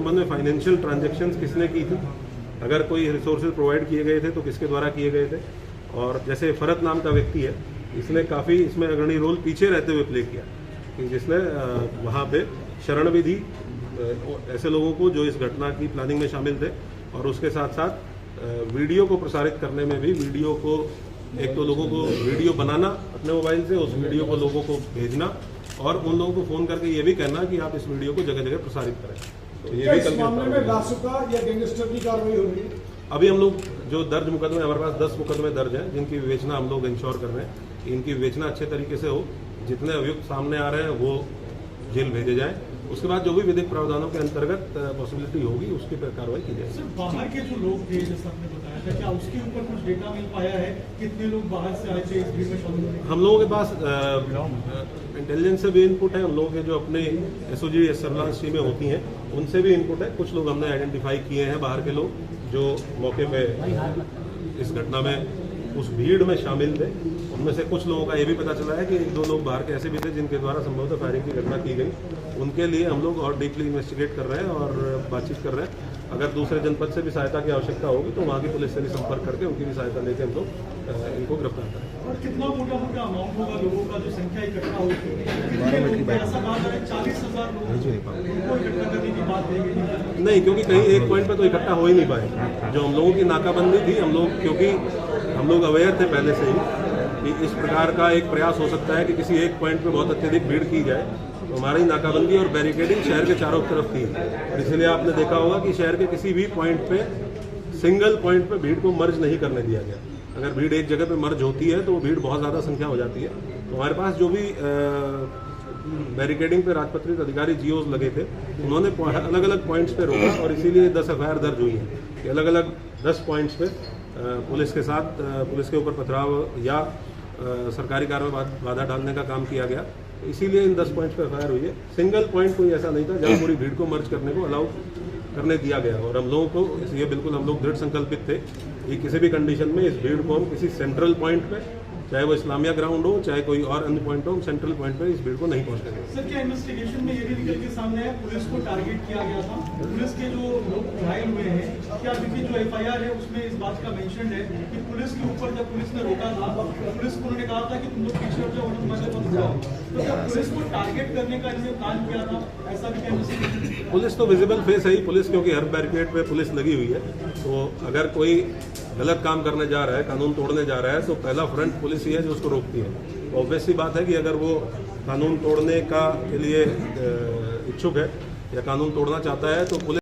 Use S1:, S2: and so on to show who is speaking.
S1: में financial transactions किसने की थी, अगर कोई रिसोर्सेज प्रोवाइड किए गए थे तो किसके द्वारा किए गए थे। और जैसे फरत नाम का व्यक्ति है, इसने काफ़ी इसमें अग्रणी रोल पीछे रहते हुए प्ले किया कि जिसने वहाँ पे शरण भी दी ऐसे लोगों को जो इस घटना की प्लानिंग में शामिल थे। और उसके साथ साथ वीडियो को प्रसारित करने में भी, वीडियो को एक तो लोगों को वीडियो बनाना अपने मोबाइल से, उस वीडियो को लोगों को भेजना और उन लोगों को फ़ोन करके ये भी कहना कि आप इस वीडियो को जगह जगह प्रसारित करें। तो ये भी
S2: इस मामले में रासुका या गैंगस्टर की कार्रवाई हो रही है।
S1: अभी हम लोग जो दर्ज मुकदमे, हमारे पास 10 मुकदमे दर्ज हैं जिनकी विवेचना हम लोग इंश्योर कर रहे हैं कि इनकी विवेचना अच्छे तरीके से हो, जितने अभियुक्त सामने आ रहे हैं वो जेल भेजे जाएं। उसके बाद जो भी विधिक प्रावधानों के अंतर्गत पॉसिबिलिटी होगी उसकी पर कार्रवाई की जाएगी।
S3: सर, बाहर के जो लोग थे जैसे आपने बताया था, क्या उसके ऊपर कुछ डेटा मिल पाया है? कितने लोग बाहर से आए थे इस भीड़ में शामिल होने?
S1: हम लोगों के पास इंटेलिजेंस से भी इनपुट है, हम लोगों के जो अपने एसओजी सर्विलांस टीमें होती हैं उनसे भी इनपुट है। कुछ लोग हमने आइडेंटिफाई किए हैं बाहर के लोग जो मौके पे इस घटना में उस भीड़ में शामिल थे। उनमें से कुछ लोगों का ये भी पता चला है कि 1-2 लोग बाहर के ऐसे भी थे जिनके द्वारा संभवतः फायरिंग की घटना की गई। उनके लिए हम लोग और डीपली इन्वेस्टिगेट कर रहे हैं और बातचीत कर रहे हैं। अगर दूसरे जनपद से भी सहायता की आवश्यकता होगी तो वहाँ की पुलिस से भी संपर्क करके उनकी भी सहायता लेकर हम लोग इनको गिरफ्तार करें।
S3: और कितना मोटा अमाउंट होगा लोगों का जो संख्या इकट्ठा होगी? ऐसा कहा जा रहा है 40,000 लोगों को इकट्ठा करने की बात है।
S1: नहीं, क्योंकि कहीं एक पॉइंट पे तो इकट्ठा हो ही नहीं पाए। जो हम लोगों की नाकाबंदी थी, हम लोग क्योंकि हम लोग अवेयर थे पहले से ही कि इस प्रकार का एक प्रयास हो सकता है कि किसी एक पॉइंट पे बहुत अत्यधिक भीड़ की जाए, तो हमारी नाकाबंदी और बैरिकेडिंग शहर के चारों तरफ थी। और इसलिए आपने देखा होगा कि शहर के किसी भी पॉइंट पे, सिंगल पॉइंट पे भीड़ को मर्ज नहीं करने दिया गया। अगर भीड़ एक जगह पे मर्ज होती है तो वो भीड़ बहुत ज़्यादा संख्या हो जाती है। तो हमारे पास जो भी बैरिकेडिंग पे राजपत्रित अधिकारी जीओज लगे थे, उन्होंने अलग अलग पॉइंट्स पे रोका और इसीलिए 10 एफआईआर दर्ज हुई हैं कि अलग अलग 10 पॉइंट्स पे पुलिस के साथ पुलिस के ऊपर पथराव या सरकारी कार्य में बाधा डालने का काम किया गया। इसीलिए इन 10 पॉइंट्स पर एफआईआर हुई है। सिंगल पॉइंट कोई ऐसा नहीं था जहाँ पूरी भीड़ को मर्ज करने को अलाउ करने दिया गया। और हम लोगों को इसलिए बिल्कुल हम लोग दृढ़ संकल्पित थे कि किसी भी कंडीशन में इस भीड़ को हम किसी सेंट्रल पॉइंट पे, चाहे वो इस्लामिया ग्राउंड हो चाहे कोई और अन्य पॉइंट हो, हम सेंट्रल पॉइंट पे इस भीड़ को नहीं पहुँचने देंगे।
S3: सर, क्या इन्वेस्टिगेशन में ये भी निकल के सामने है पुलिस को टारगेट किया गया था? पुलिस के जो लोग घायल हुए हैं, क्या अभी जो एफआईआर है उसमें इस बात का मेंशन है कि पुलिस के ऊपर जब पुलिस ने रोका था, पुलिस को उन्होंने कहा था कि तुम लोग पीछे हट जाओ, मत जाओ, तो क्या पुलिस को टारगेट करने का इन्होंने प्लान किया था? ऐसा भी क्या?
S1: पुलिस तो विजिबल फेस है ही पुलिस, क्योंकि हर बैरिकेड पे पुलिस लगी हुई है। तो अगर कोई गलत काम करने जा रहा है, कानून तोड़ने जा रहा है, तो पहला फ्रंट पुलिस ही है जो उसको रोकती है। तो ऑब्वियस सी बात है कि अगर वो कानून तोड़ने के लिए इच्छुक है या कानून तोड़ना चाहता है तो पुलिस